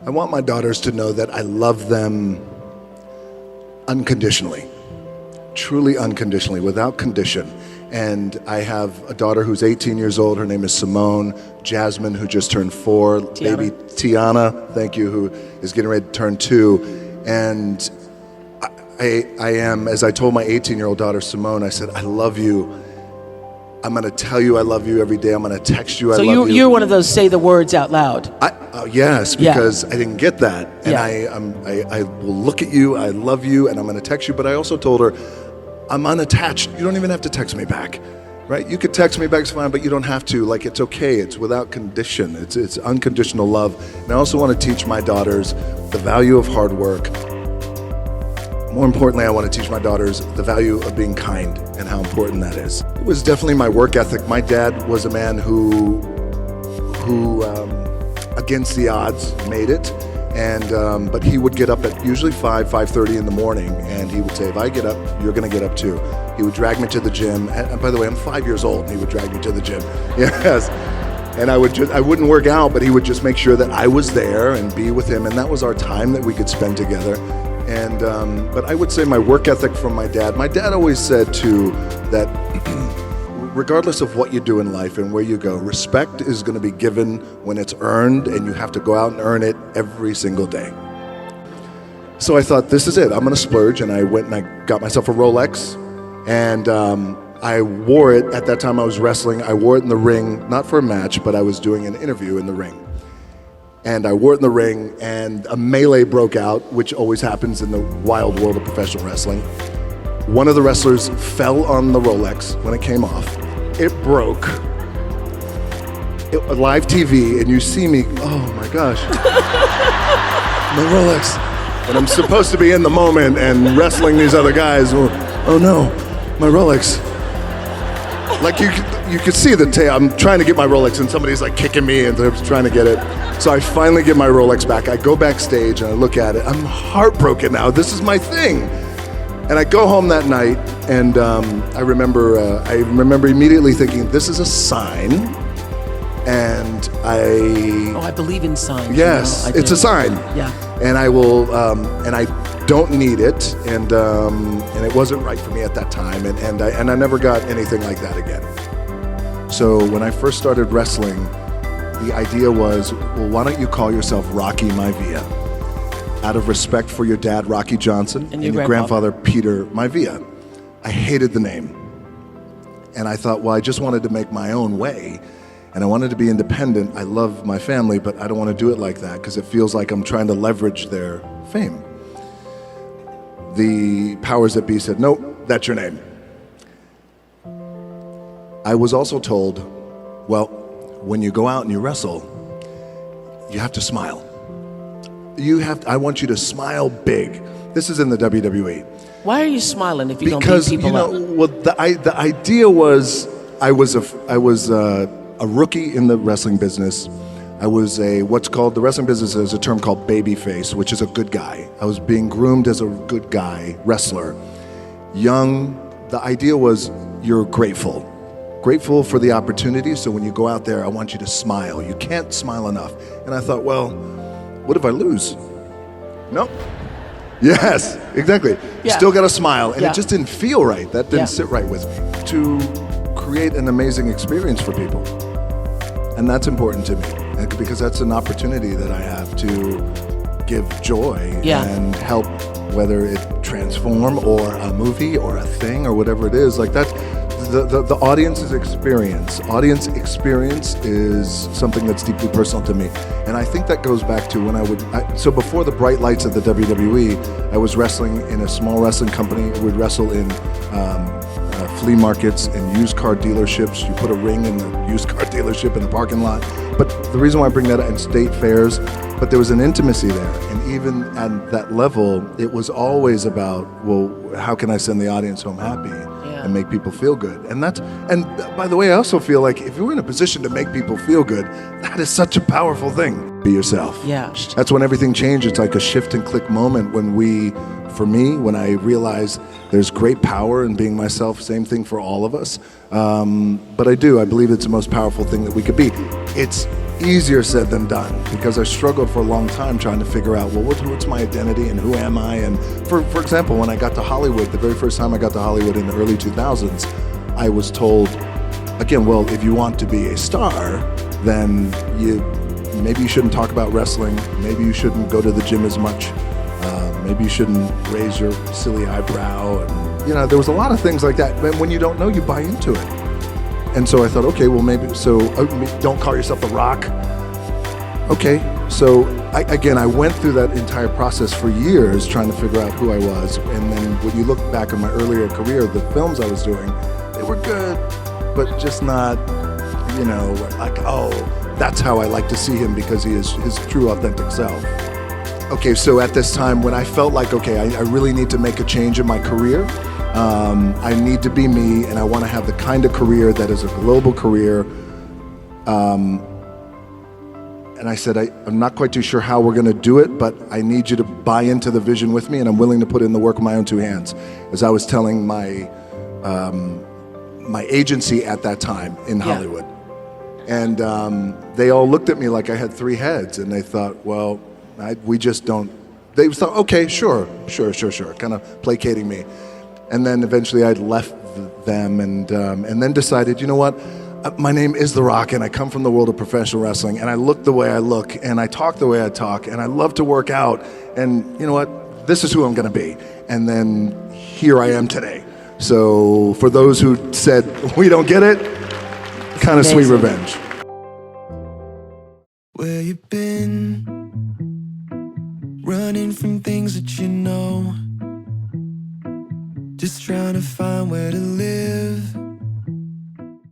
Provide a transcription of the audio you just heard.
I want my daughters to know that I love them unconditionally, truly unconditionally, without condition. And I have a daughter who's 18 years old. Her name is Simone. Jasmine, who just turned 4. Tiana. Baby Tiana, thank you, who is getting ready to turn 2. And I am, as I told my 18-year-old daughter Simone, I said, I love you. I'm going to tell you I love you every day. I'm going to text you I love you. So you're one of those say the words out loud. Yes, because I didn't get that. And Yeah. I will look at you, I love you, and I'm going to text you. But I also told her, I'm unattached. You don't even have to text me back, right? You could text me back, it's fine, but you don't have to. Like, it's okay. It's without condition. It's unconditional love. And I also want to teach my daughters the value of hard work. More importantly, I want to teach my daughters the value of being kind and how important that is. It was definitely my work ethic. My dad was a man who against the odds, made it. And but he would get up at usually 5:30 in the morning, and he would say, if I get up, you're going to get up too. He would drag me to the gym. And by the way, I'm 5 years old, and he would drag me to the gym. Yes. And I wouldn't work out, but he would just make sure that I was there and be with him. And that was our time that we could spend together. And but I would say my work ethic from my dad. My dad always said too that regardless of what you do in life and where you go, respect is going to be given when it's earned, and you have to go out and earn it every single day. So I thought, this is it. I'm going to splurge, and I went and I got myself a Rolex, and I wore it. At that time I was wrestling. I wore it in the ring, not for a match, but I was doing an interview in the ring. And I wore it in the ring, and a melee broke out, which always happens in the wild world of professional wrestling. One of the wrestlers fell on the Rolex when it came off. It broke. Live TV, and you see me, oh my gosh, my Rolex. And I'm supposed to be in the moment and wrestling these other guys. Oh no, my Rolex. Like you could see the tail. I'm trying to get my Rolex, and somebody's like kicking me, and they're trying to get it. So I finally get my Rolex back. I go backstage and I look at it. I'm heartbroken now. This is my thing. And I go home that night, and I remember immediately thinking, this is a sign. And I believe in signs. Yes, you know, it's a sign. Yeah. And I will, and I don't need it, and it wasn't right for me at that time, and I never got anything like that again. So when I first started wrestling, the idea was, well, why don't you call yourself Rocky Maivia? Out of respect for your dad, Rocky Johnson, and your grandfather, Peter Maivia. I hated the name. And I thought, well, I just wanted to make my own way, and I wanted to be independent. I love my family, but I don't want to do it like that because it feels like I'm trying to leverage their fame. The powers that be said, nope, that's your name. I was also told, well, when you go out and you wrestle, you have to smile. I want you to smile big. This is in the WWE. Why are you smiling if you don't beat Because people up? well, the idea was I was a rookie in the wrestling business. I was the wrestling business is a term called babyface, which is a good guy. I was being groomed as a good guy wrestler. Young, the idea was you're grateful for the opportunity. So when you go out there, I want you to smile. You can't smile enough. And I thought, well, what if I lose? Nope. Yes, exactly. You still got to smile. And it just didn't feel right. That didn't sit right with me. To create an amazing experience for people. And that's important to me, because that's an opportunity that I have to give joy and help, whether it transform or a movie or a thing or whatever it is. Like that's the audience's experience. Audience experience is something that's deeply personal to me. And I think that goes back to when so before the bright lights of the WWE, I was wrestling in a small wrestling company. We'd wrestle in flea markets and used car dealerships. You put a ring in the used car dealership in the parking lot. But the reason why I bring that up, in state fairs, but there was an intimacy there. And even at that level, it was always about, well, how can I send the audience home happy and make people feel good? And by the way, I also feel like if you're in a position to make people feel good, that is such a powerful thing. Be yourself. Yeah. That's when everything changes. It's like a shift and click moment when I realize there's great power in being myself. Same thing for all of us. But I believe it's the most powerful thing that we could be. It's easier said than done because I struggled for a long time trying to figure out, well, what's my identity and who am I? And for example, when I got to Hollywood, the very first time I got to Hollywood in the early 2000s, I was told, again, well, if you want to be a star, then maybe you shouldn't talk about wrestling. Maybe you shouldn't go to the gym as much. Maybe you shouldn't raise your silly eyebrow. And, there was a lot of things like that. But when you don't know, you buy into it. And so I thought, okay, well, maybe, don't call yourself The Rock. Okay, so I went through that entire process for years trying to figure out who I was. And then when you look back at my earlier career, the films I was doing, they were good, but just not, like, oh, that's how I like to see him because he is his true authentic self. Okay, so at this time when I felt like, okay, I really need to make a change in my career. I need to be me, and I want to have the kind of career that is a global career. And I said, I'm not quite too sure how we're going to do it, but I need you to buy into the vision with me, and I'm willing to put in the work with my own two hands. As I was telling my agency at that time in Hollywood. And they all looked at me like I had three heads, and they thought, well, we just don't. They thought, okay, sure, kind of placating me. And then eventually I left them and then decided, you know what? My name is The Rock, and I come from the world of professional wrestling, and I look the way I look, and I talk the way I talk, and I love to work out, and you know what? This is who I'm going to be. And then here I am today. So for those who said, we don't get it, kind of sweet revenge. Where you been? Running from things that you know. Just trying to find where to live.